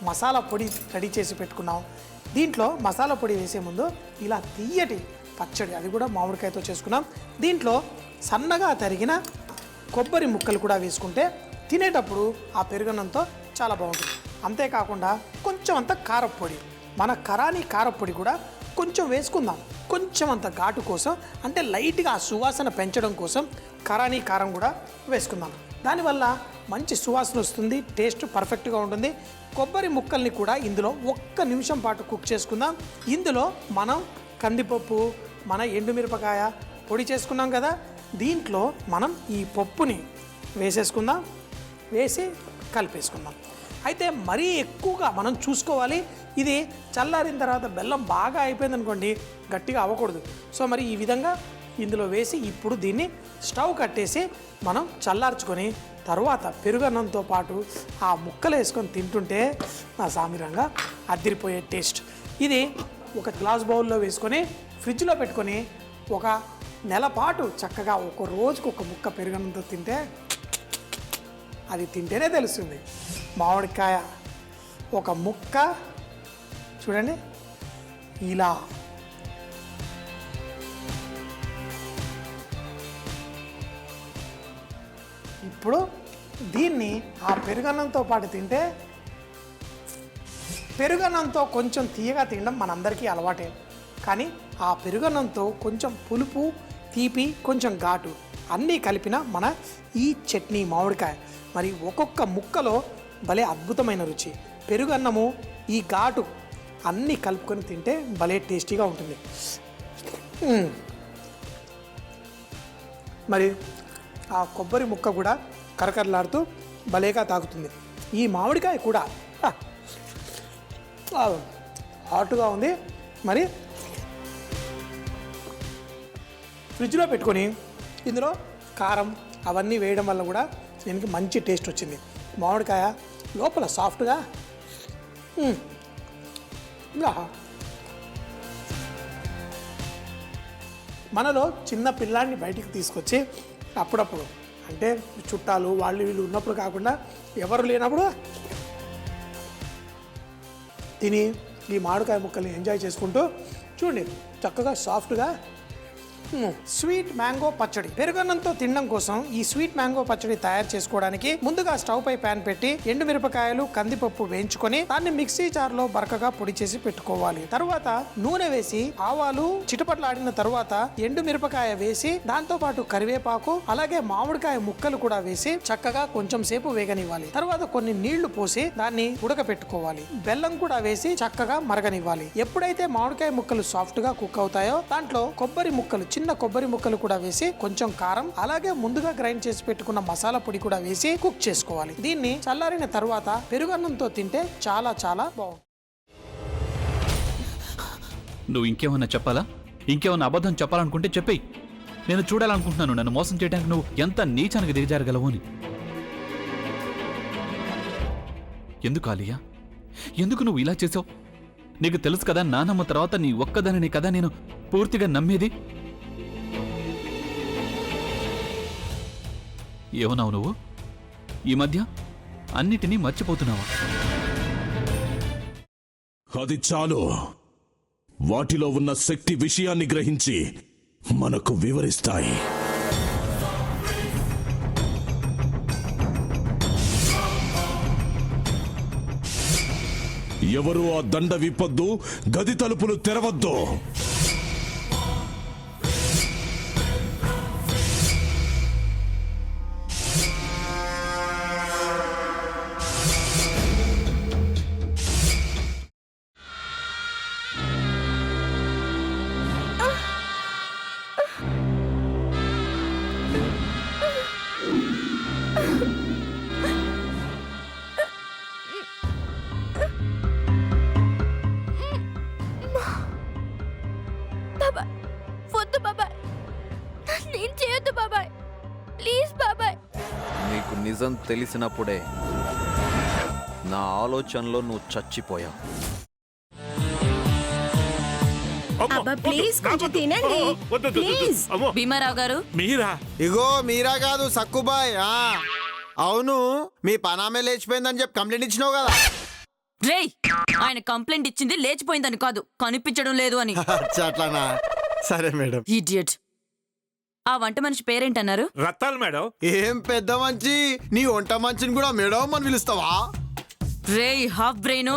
మసాలా పొడి రెడీ చేసి పెట్టుకున్నాం. దీంట్లో మసాలా పొడి వేసే ముందు ఇలా తీయటి పచ్చడి, అది కూడా మామిడికాయతో చేసుకున్నాం. దీంట్లో సన్నగా తరిగిన కొబ్బరి ముక్కలు కూడా వేసుకుంటే తినేటప్పుడు ఆ పెరుగన్నంతో చాలా బాగుంటుంది. అంతేకాకుండా కొంచెం అంత కారప్పొడి, మన కరానీ కారప్పొడి కూడా కొంచెం వేసుకుందాం. కొంచెం అంత ఘాటు కోసం, అంటే లైట్గా ఆ సువాసన పెంచడం కోసం కరానీ కారం కూడా వేసుకుందాం. దానివల్ల మంచి సువాసన వస్తుంది, టేస్ట్ పర్ఫెక్ట్గా ఉంటుంది. కొబ్బరి ముక్కల్ని కూడా ఇందులో 1 నిమిషం పాటు కుక్ చేసుకుందాం. ఇందులో మనం కందిపప్పు, మన ఎండుమిరపకాయ పొడి చేసుకున్నాం కదా, దీంట్లో మనం ఈ పప్పుని వేసేసుకుందాం, వేసి కలిపేసుకుందాం. అయితే మరీ ఎక్కువగా మనం చూసుకోవాలి, ఇది చల్లారిన తర్వాత బెల్లం బాగా అయిపోయింది అనుకోండి, గట్టిగా అవ్వకూడదు. సో మరి ఈ విధంగా ఇందులో వేసి ఇప్పుడు దీన్ని స్టవ్ కట్టేసి మనం చల్లార్చుకొని తర్వాత పెరుగన్నంతో పాటు ఆ ముక్కలు వేసుకొని తింటుంటే నా సామిరంగా అదిరిపోయే టేస్ట్. ఇది ఒక గ్లాస్ బౌల్లో వేసుకొని ఫ్రిడ్జ్లో పెట్టుకొని 1 నెల పాటు చక్కగా ఒక రోజుకు 1 ముక్క పెరుగన్నంతో తింటే అది తింటేనే తెలుస్తుంది. మామిడికాయ 1 ముక్క చూడండి ఇలా ఇప్పుడు దీన్ని ఆ పెరుగన్నంతో పాటు తింటే, పెరుగన్నంతో కొంచెం తీయగా తినడం మనందరికీ అలవాటే, కానీ ఆ పెరుగన్నంతో కొంచెం పులుపు, తీపి, కొంచెం ఘాటు అన్నీ కలిపిన మన ఈ చట్నీ మామిడికాయ మరి ఒక్కొక్క ముక్కలో భలే అద్భుతమైన రుచి. పెరుగన్నము, ఈ ఘాటు అన్నీ కలుపుకొని తింటే భలే టేస్టీగా ఉంటుంది. మరి ఆ కొబ్బరి ముక్క కూడా కరకరలాడుతూ భలేగా తాగుతుంది. ఈ మామిడికాయ కూడా హాట్గా ఉంది. మరి ఫ్రిడ్జ్లో పెట్టుకొని ఇందులో కారం అవన్నీ వేయడం వల్ల కూడా దీనికి మంచి టేస్ట్ వచ్చింది. మామిడికాయ లోపల సాఫ్ట్గా మనలో చిన్న పిల్లాన్ని బయటికి తీసుకొచ్చి అప్పుడప్పుడు, అంటే చుట్టాలు వాళ్ళు వీళ్ళు ఉన్నప్పుడు కాకుండా ఎవరు లేనప్పుడు తిని ఈ మామిడికాయ ముక్కల్ని ఎంజాయ్ చేసుకుంటూ చూడండి చక్కగా సాఫ్ట్గా స్వీట్ మ్యాంగో పచ్చడి. పెరుగన్నంతో తినడం కోసం ఈ స్వీట్ మ్యాంగో పచ్చడి తయారు చేసుకోవడానికి ముందుగా స్టవ్ పై ప్యాన్ పెట్టి ఎండుమిరపకాయలు, కందిపప్పు వేయించుకొని దాన్ని మిక్సీ జార్లో బరకగా పొడి చేసి పెట్టుకోవాలి. తర్వాత నూనె వేసి ఆవాలు చిటపట్లాడిన తర్వాత ఎండుమిరపకాయ వేసి దాంతో పాటు కరివేపాకు అలాగే మామిడికాయ ముక్కలు కూడా వేసి చక్కగా కొంచెం సేపు వేగనివ్వాలి. తర్వాత కొన్ని నీళ్లు పోసి దాన్ని ఉడకపెట్టుకోవాలి. బెల్లం కూడా వేసి చక్కగా మరగనివ్వాలి. ఎప్పుడైతే మామిడికాయ ముక్కలు సాఫ్ట్ గా కుక్ అవుతాయో దాంట్లో కొబ్బరి ముక్కలు, చిన్న కొబ్బరి ముక్కలు కూడా వేసి కొంచెం కారం అలాగే ముందుగా గ్రైండ్ చేసి పెట్టుకున్న మసాలా పొడి కూడా వేసి కుక్ చేసుకోవాలి. దీన్ని చల్లారిన తర్వాత పెరుగన్నంతో తింటే చాలా చాలా బాగుంటుంది. నువ్వు ఇంకేమన్నా చెప్పాలా? ఇంకేమన్నా అబద్ధం చెప్పాలనుకుంటే చెప్పేయి. నేను చూడాలనుకుంటున్నాను నన్ను మోసం చేయడానికి నువ్వు ఎంత నీచానికి దిగజారగలవు అని. ఎందుకు ఆలియా, ఎందుకు నువ్వు ఇలా చేసావు? నీకు తెలుసు కదా నానమ్మ తర్వాత నీ ఒక్కదానిని కదా నేను పూర్తిగా నమ్మేది. ఏమన్నావు నువ్వు? ఈ మధ్య అన్నిటినీ మర్చిపోతున్నావా? అది చాలు. వాటిలో ఉన్న శక్తి విషయాన్ని గ్రహించి మనకు వివరిస్తాయి. ఎవరు ఆ దండ విప్పొద్దు, గది తలుపులు తెరవద్దు. నిజం తెలిసినప్పుడే నా ఆలోచనలో నువ్వు చచ్చిపోయావు. భీమారావు గారు, మీరా? ఇగో మీరా కాదు సక్కుబాయ్. అవును, మీ పనామే లేచిపోయిందని చెప్పి కంప్లైంట్ ఇచ్చినావు కదా. రేయ్, ఆయన కంప్లైంట్ ఇచ్చింది లేచిపోయిందని కాదు, కనిపించడం లేదు అని. అచ్చా, అట్లానా? సరే మేడం. ఇడియట్. ఆ వంట మనిషి పేరేంటన్నారు? రత్తాలు మేడం. ఏం పెద్ద మంచి, నీ వంట మంచిని కూడా మేడం అని పిలుస్తావా? రేయ్ హాఫ్ బ్రెయిన్,